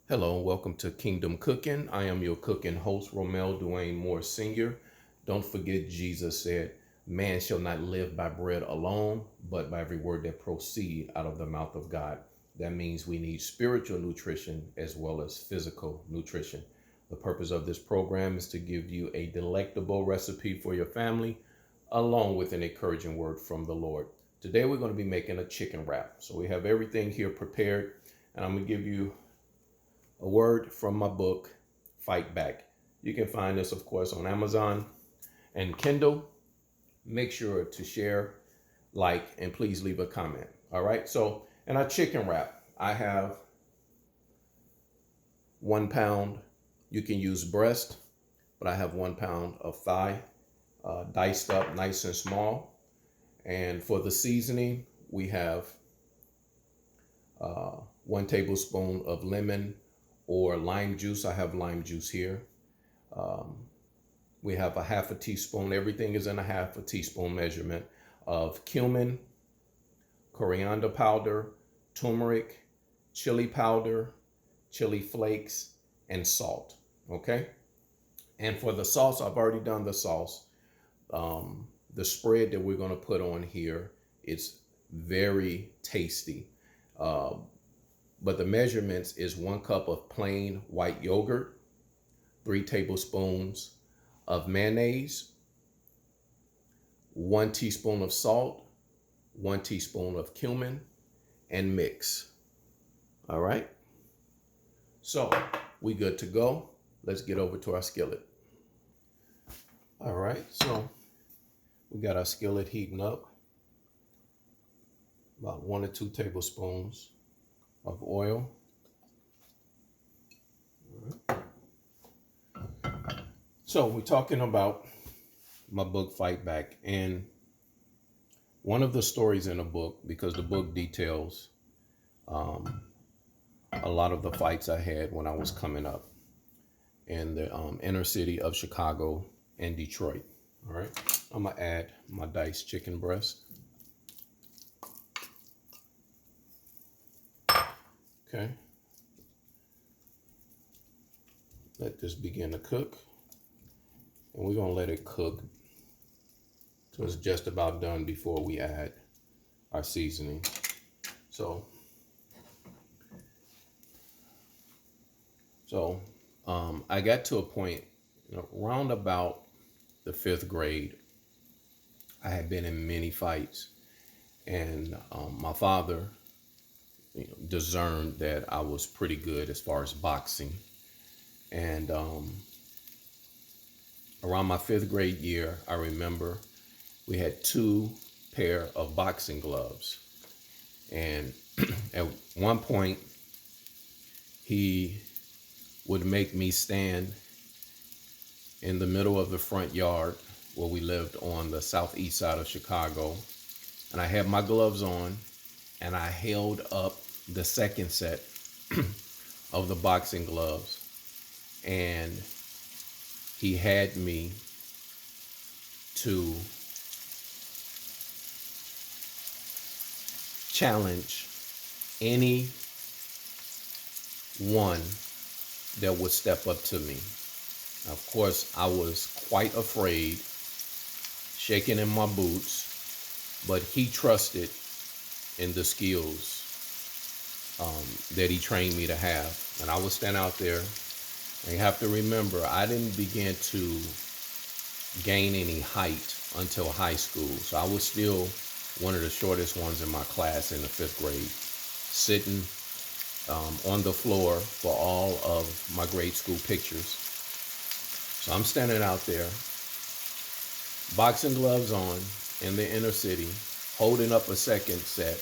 Hello and welcome to Kingdom Cooking. I am your cooking host, Romel Duane Moore Sr. Don't forget, Jesus said, man shall not live by bread alone, but by every word that proceed out of the mouth of God. That means we need spiritual nutrition as well as physical nutrition. The purpose of this program is to give you a delectable recipe for your family, along with an encouraging word from the Lord. Today we're going to be making a chicken wrap. So we have everything here prepared, and I'm going to give you a word from my book, Fight Back. You can find this, of course, on Amazon and Kindle. Make sure to share, like, and please leave a comment. All right. So, in our chicken wrap, I have 1 pound. You can use breast, but I have 1 pound of thigh, diced up nice and small. And for the seasoning, we have 1 tablespoon of lemon or lime juice. I have lime juice here. Um, we have a half a teaspoon. Everything is in a half a teaspoon measurement of cumin, coriander powder, turmeric, chili powder, chili flakes, and salt. Okay. And for the sauce, I've already done the sauce. The spread that we're going to put on here is very tasty. Uh, but the measurements is 1 cup of plain white yogurt, 3 tablespoons of mayonnaise, 1 teaspoon of salt, 1 teaspoon of cumin, and mix. All right. So we good to go. Let's get over to our skillet. All right. So we got our skillet heating up. About 1 or 2 tablespoons of oil. All right. So we're talking about my book, Fight Back. And one of the stories in the book, because the book details a lot of the fights I had when I was coming up in the inner city of Chicago and Detroit. All right. I'm going to add my diced chicken breast. Okay. Let this begin to cook. And we're going to let it cook till it's just about done before we add our seasoning. So I got to a point, around about the 5th grade, I had been in many fights, and my father discerned that I was pretty good as far as boxing. And around my 5th grade year, I remember we had 2 pair of boxing gloves. And at one point, he would make me stand in the middle of the front yard where we lived on the southeast side of Chicago. And I had my gloves on, and I held up the second set of the boxing gloves. And he had me to challenge any one that would step up to me. Of course, I was quite afraid, shaking in my boots, but he trusted in the skills that he trained me to have. And I would stand out there, and you have to remember, I didn't begin to gain any height until high school. So I was still one of the shortest ones in my class in the 5th grade, sitting on the floor for all of my grade school pictures. So I'm standing out there, boxing gloves on in the inner city, holding up a second set,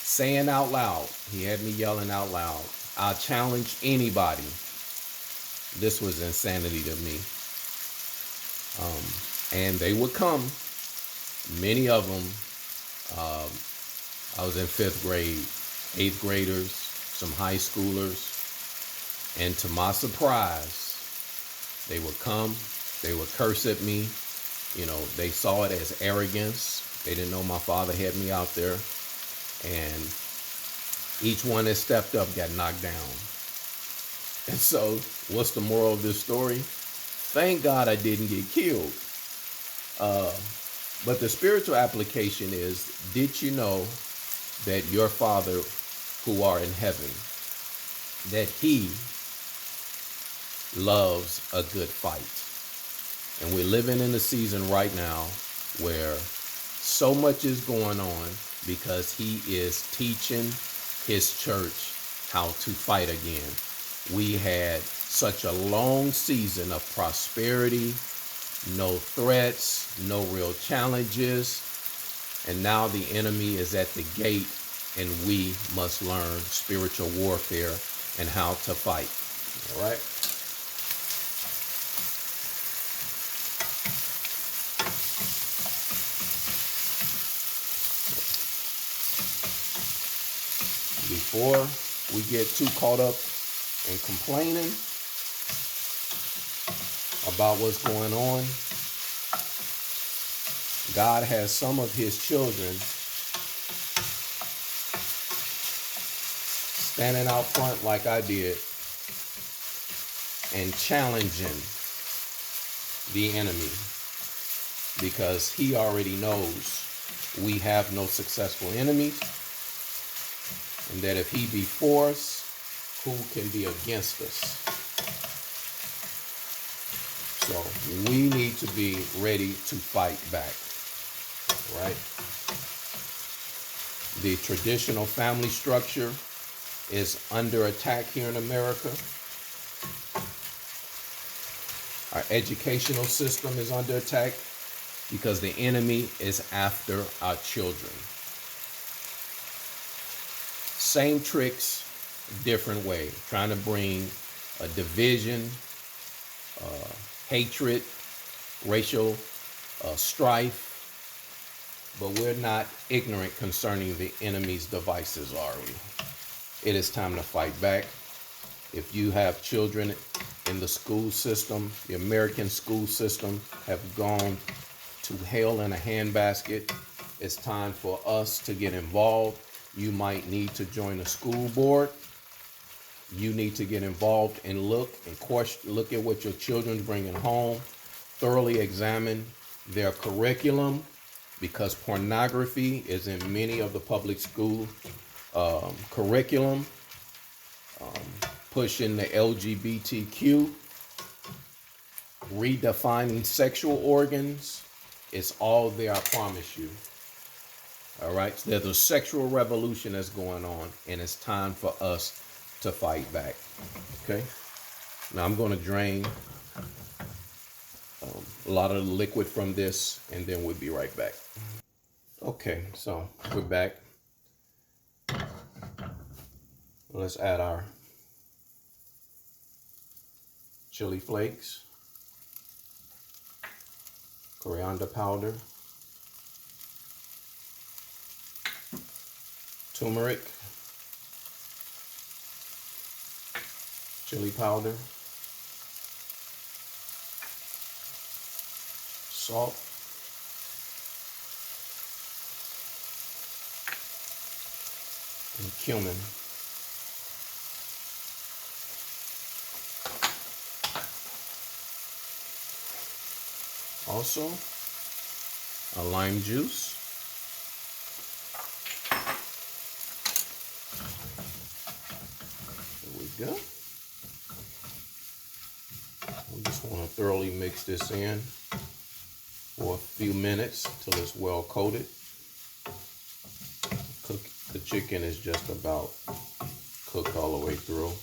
saying out loud, he had me yelling out loud, I'll challenge anybody. This was insanity to me. And they would come, many of them. I was in 5th grade, 8th graders, some high schoolers, and to my surprise, they would come, they would curse at me. They saw it as arrogance. They didn't know my father had me out there. And Each one that stepped up got knocked down. And so, what's the moral of this story? Thank God I didn't get killed. Uh, but the spiritual application is, did you know that your Father who are in heaven, that he loves a good fight? And we're living in a season right now where so much is going on because he is teaching his church how to fight again. We had such a long season of prosperity, no threats, no real challenges, and now the enemy is at the gate, and we must learn spiritual warfare and how to fight. All right? Before we get too caught up in complaining about what's going on, God has some of his children standing out front like I did and challenging the enemy, because he already knows we have no successful enemies, and that if he be for us, who can be against us? So we need to be ready to fight back, right? The traditional family structure is under attack here in America. Our educational system is under attack because the enemy is after our children. Same tricks, different way, trying to bring a division, hatred, racial strife, but we're not ignorant concerning the enemy's devices, are we? It is time to fight back. If you have children in the school system, the American school system have gone to hell in a handbasket, it's time for us to get involved. You might need to join a school board. You need to get involved and look at what your children's bringing home. Thoroughly examine their curriculum, because pornography is in many of the public school curriculum, pushing the LGBTQ, redefining sexual organs. It's all there, I promise you. All right, so there's a sexual revolution that's going on, and it's time for us to fight back. Okay, now I'm going to drain a lot of the liquid from this, and then we'll be right back. Okay, so we're back. Let's add our chili flakes, coriander powder, turmeric, chili powder, salt, and cumin. Also, a lime juice. There we go. We just want to thoroughly mix this in for a few minutes till it's well coated. The chicken is just about cooked all the way through.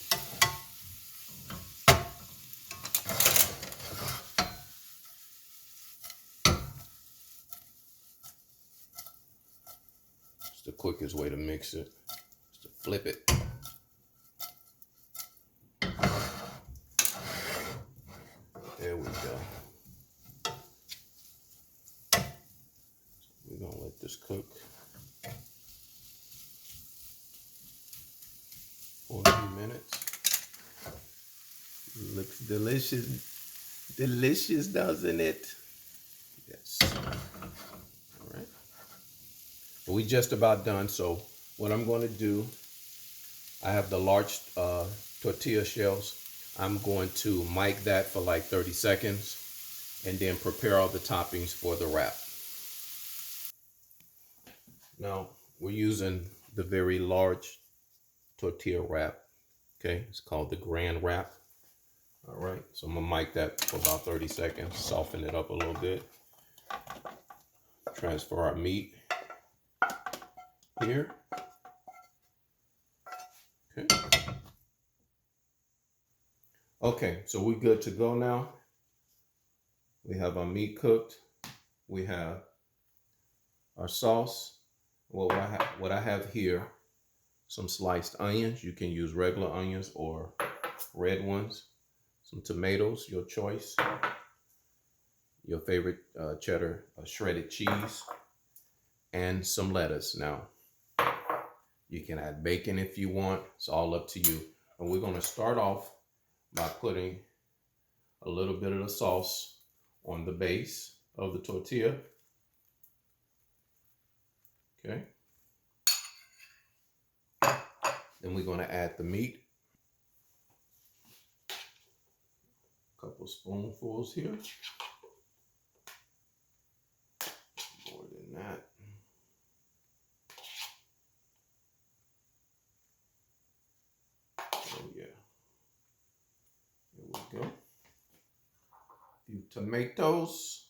It's the quickest way to mix it, is to flip it. There we go. We're gonna let this cook for a few minutes. Looks delicious. Delicious, doesn't it? Yes. All right. Well, we just about done. So what I'm going to do I have the large tortilla shells. I'm going to mic that for like 30 seconds and then prepare all the toppings for the wrap. Now, we're using the very large tortilla wrap. Okay, it's called the Grand Wrap. All right, so I'm gonna mic that for about 30 seconds, soften it up a little bit, transfer our meat here. Okay. Okay, so we're good to go now. We have our meat cooked. We have our sauce. Well, what I have here, some sliced onions. You can use regular onions or red ones. Some tomatoes, your choice. Your favorite cheddar, shredded cheese, and some lettuce. Now, you can add bacon if you want. It's all up to you. And we're going to start off by putting a little bit of the sauce on the base of the tortilla. Okay. Then we're going to add the meat. A couple spoonfuls here. More than that. Oh yeah. Here we go. A few tomatoes.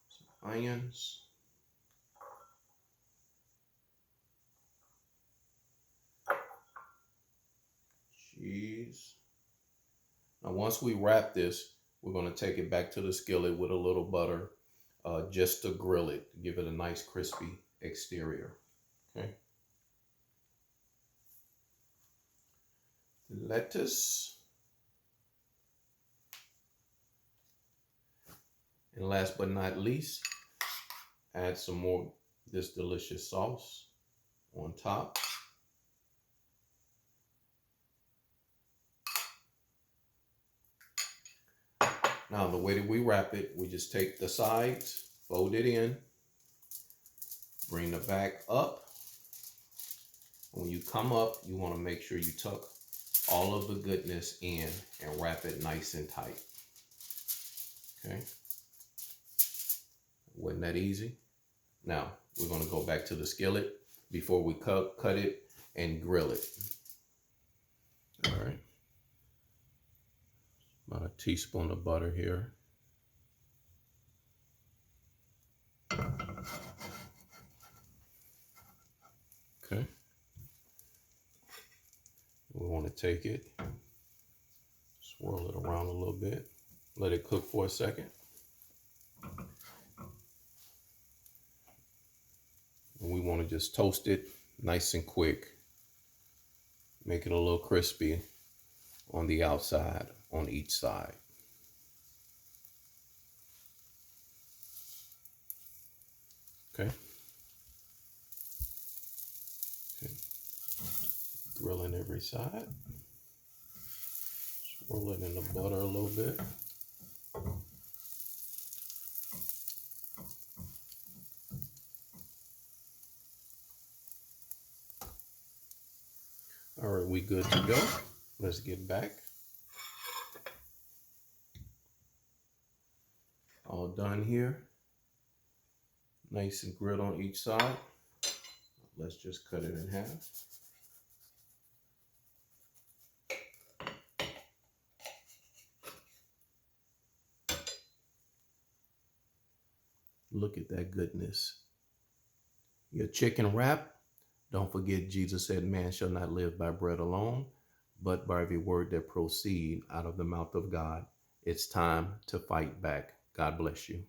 Some onions. Cheese. Now, once we wrap this, we're going to take it back to the skillet with a little butter, just to grill it, to give it a nice crispy exterior. Okay. Lettuce. And last but not least, add some more this delicious sauce on top. Now, the way that we wrap it, we just take the sides, fold it in, bring the back up. When you come up, you want to make sure you tuck all of the goodness in and wrap it nice and tight. Okay. Wasn't that easy? Now, we're going to go back to the skillet before we cut it and grill it. All right. About a teaspoon of butter here. Okay. We want to take it, swirl it around a little bit, let it cook for a second. And we want to just toast it nice and quick, make it a little crispy on the outside, on each side. Okay. Okay. Grilling every side. Swirl it in the butter a little bit. All right, we good to go. Let's get back. All done here. Nice and grilled on each side. Let's just cut it in half. Look at that goodness. Your chicken wrap. Don't forget, Jesus said, man shall not live by bread alone, but by every word that proceeds out of the mouth of God. It's time to fight back. God bless you.